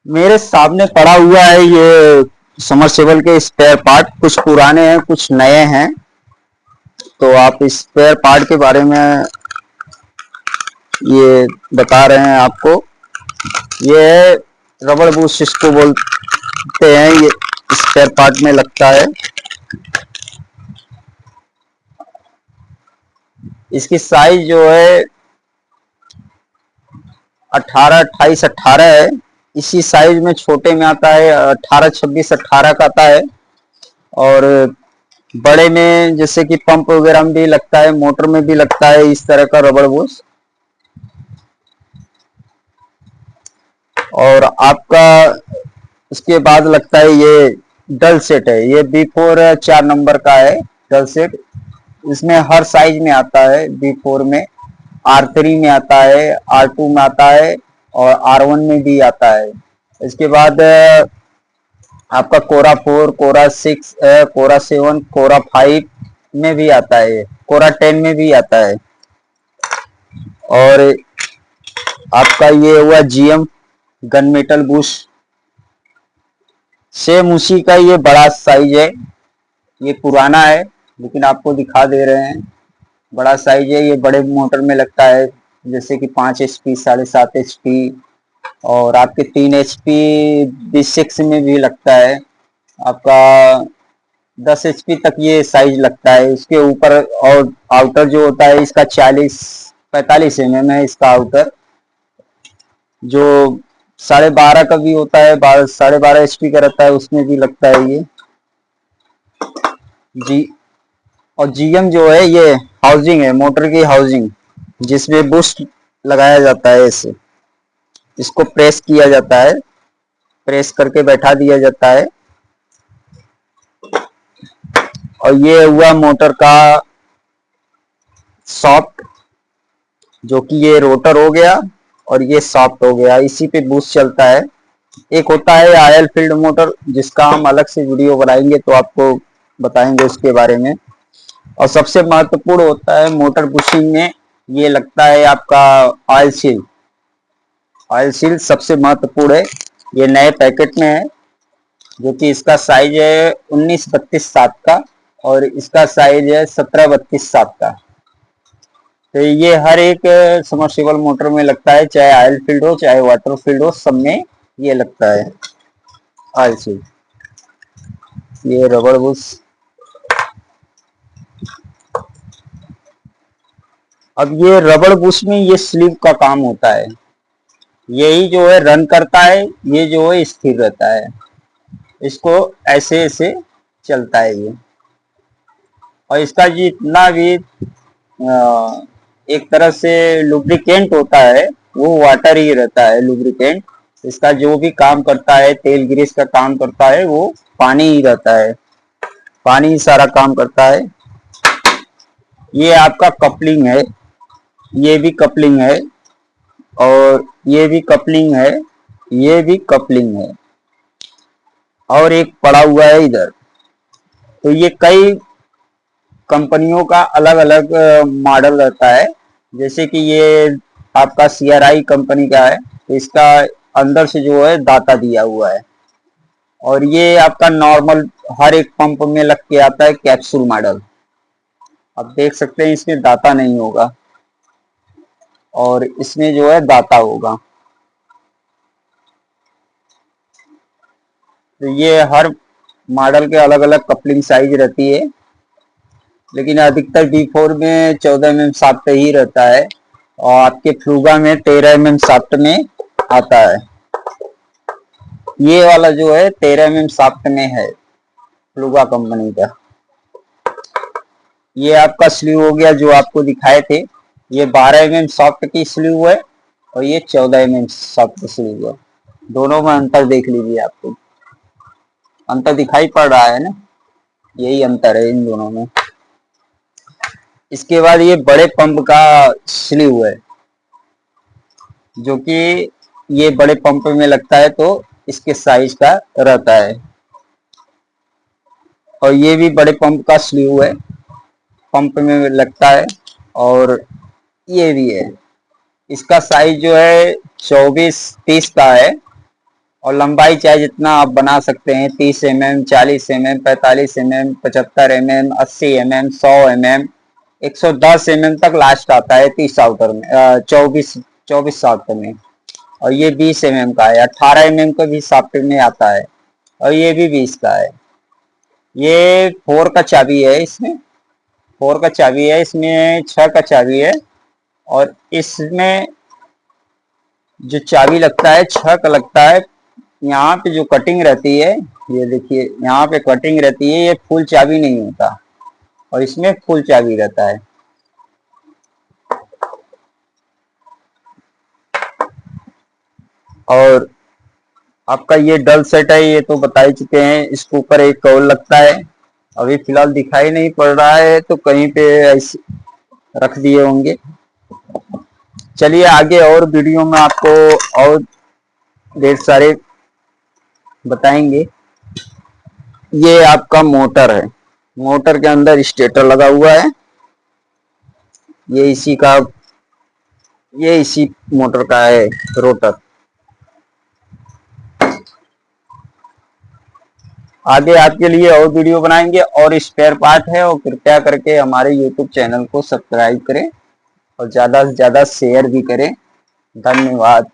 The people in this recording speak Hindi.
मेरे सामने पड़ा हुआ है ये समरसेबल के स्पेयर पार्ट। कुछ पुराने हैं, कुछ नए हैं। तो आप स्पेयर पार्ट के बारे में ये बता रहे हैं आपको। ये है रबड़ बूश, इसको बोलते हैं। ये स्पेयर पार्ट में लगता है। इसकी साइज जो है 18, 28, 18 है। इसी साइज में छोटे में आता है 18, 26, 18 का आता है। और बड़े में जैसे कि पंप वगैरह में भी लगता है, मोटर में भी लगता है इस तरह का रबड़ बूश। और आपका उसके बाद लगता है ये डल सेट है। ये B4 4 नंबर का है डल सेट। इसमें हर साइज में आता है। B4 में R3 में आता है, R2 में आता है और R1 में भी आता है। इसके बाद आपका कोरा 4, कोरा 6, कोरा 7, कोरा 5 में भी आता है, कोरा 10 में भी आता है। और आपका ये हुआ GM gun metal Bush. Same उसी का ये बड़ा साइज है। ये पुराना है लेकिन आपको दिखा दे रहे हैं। बड़ा साइज है, ये बड़े मोटर में लगता है जैसे कि 5 HP, 7.5 HP और आपके 3 HP B6 में भी लगता है। आपका 10 HP तक ये साइज लगता है। इसके ऊपर और आउटर जो होता है इसका 40-45 mm है इसका आउटर। जो 12.5 का भी होता है, 12.5 HP का रहता है, उसमें भी लगता है ये जी। और GM जो है ये हाउसिंग है, मोटर की हाउसिंग, जिसमें बूस्ट लगाया जाता है। इसे इसको प्रेस किया जाता है, प्रेस करके बैठा दिया जाता है। और ये हुआ मोटर का सॉफ्ट, जो कि ये रोटर हो गया और ये सॉफ्ट हो गया। इसी पे बूस्ट चलता है। एक होता है आयल फील्ड मोटर, जिसका हम अलग से वीडियो बनाएंगे तो आपको बताएंगे उसके बारे में। और सबसे महत्वपूर्ण होता है मोटर बुशिंग में, ये लगता है आपका ऑयल सील। ऑयल सील सबसे महत्वपूर्ण है। ये नए पैकेट में है, जो कि इसका साइज है 19-32-7 का और इसका साइज है 17-32-7 का। तो ये हर एक सबमर्सिबल मोटर में लगता है, चाहे ऑयल फील्ड हो चाहे वाटर फील्ड हो, सब में ये लगता है ऑयल सील। ये रबड़ बुश। अब ये रबड़ बुश में ये स्लीव का काम होता है। यही जो है रन करता है, ये जो है स्थिर रहता है। इसको ऐसे ऐसे चलता है ये। और इसका जितना भी एक तरह से लुब्रिकेंट होता है वो वाटर ही रहता है। लुब्रिकेंट इसका जो भी काम करता है, तेल ग्रीस का काम करता है, वो पानी ही रहता है। पानी ही सारा काम करता है। ये आपका कपलिंग है, ये भी कपलिंग है और ये भी कपलिंग है, ये भी कपलिंग है और एक पड़ा हुआ है इधर। तो ये कई कंपनियों का अलग अलग मॉडल रहता है। जैसे कि ये आपका CRI कंपनी का है, तो इसका अंदर से जो है दाता दिया हुआ है। और ये आपका नॉर्मल हर एक पंप में लग के आता है कैप्सूल मॉडल। आप देख सकते हैं इसमें दाता नहीं होगा और इसमें जो है दाता होगा। तो ये हर मॉडल के अलग अलग कपलिंग साइज रहती है, लेकिन अधिकतर B4 में 14 mm शाफ्ट ही रहता है और आपके फ्लूगा में 13 mm शाफ्ट में आता है। ये वाला जो है 13 mm शाफ्ट में है फ्लूगा कंपनी का। ये आपका स्लीव हो गया जो आपको दिखाए थे। ये 12 mm सॉफ्ट की स्लीव है और ये 14 mm सॉफ्ट स्लीव है। दोनों में अंतर देख लीजिए, आपको अंतर दिखाई पड़ रहा है ना, यही अंतर है इन दोनों में। इसके बाद ये बड़े पंप का स्लीव है, जो कि ये बड़े पंप में लगता है तो इसके साइज का रहता है। और ये भी बड़े पंप का स्लीव है, पंप में लगता है। और ये भी है, इसका साइज जो है 24-30 का है और लंबाई चाहे जितना आप बना सकते हैं, 30 mm, 40 mm, 45 mm, 75 mm, 80 mm, 100 mm, 110 mm तक लास्ट आता है 30 आउटर में, 24 आउटर में। और ये 20 mm का है, 18 mm का भी सॉफ्ट में आता है, और ये भी 20 का है। ये 4 का चाबी है, इसमें 4 का चाबी है, इसमें 6 का चाबी है। और इसमें जो चाबी लगता है 6 का लगता है। यहाँ पे जो कटिंग रहती है, ये देखिए यहाँ पे कटिंग रहती है, ये फुल चाबी नहीं होता, और इसमें फुल चाबी रहता है। और आपका ये डल सेट है, ये तो बता ही चुके हैं। इसके ऊपर एक कवर लगता है, अभी फिलहाल दिखाई नहीं पड़ रहा है, तो कहीं पे ऐसे रख दिए होंगे। चलिए आगे और वीडियो में आपको और ढेर सारे बताएंगे। ये आपका मोटर है, मोटर के अंदर स्टेटर लगा हुआ है। ये इसी का, ये इसी मोटर का है रोटर। आगे आपके लिए और वीडियो बनाएंगे और स्पेयर पार्ट है, और कृपया करके हमारे यूट्यूब चैनल को सब्सक्राइब करें और ज्यादा से ज्यादा शेयर भी करें। धन्यवाद।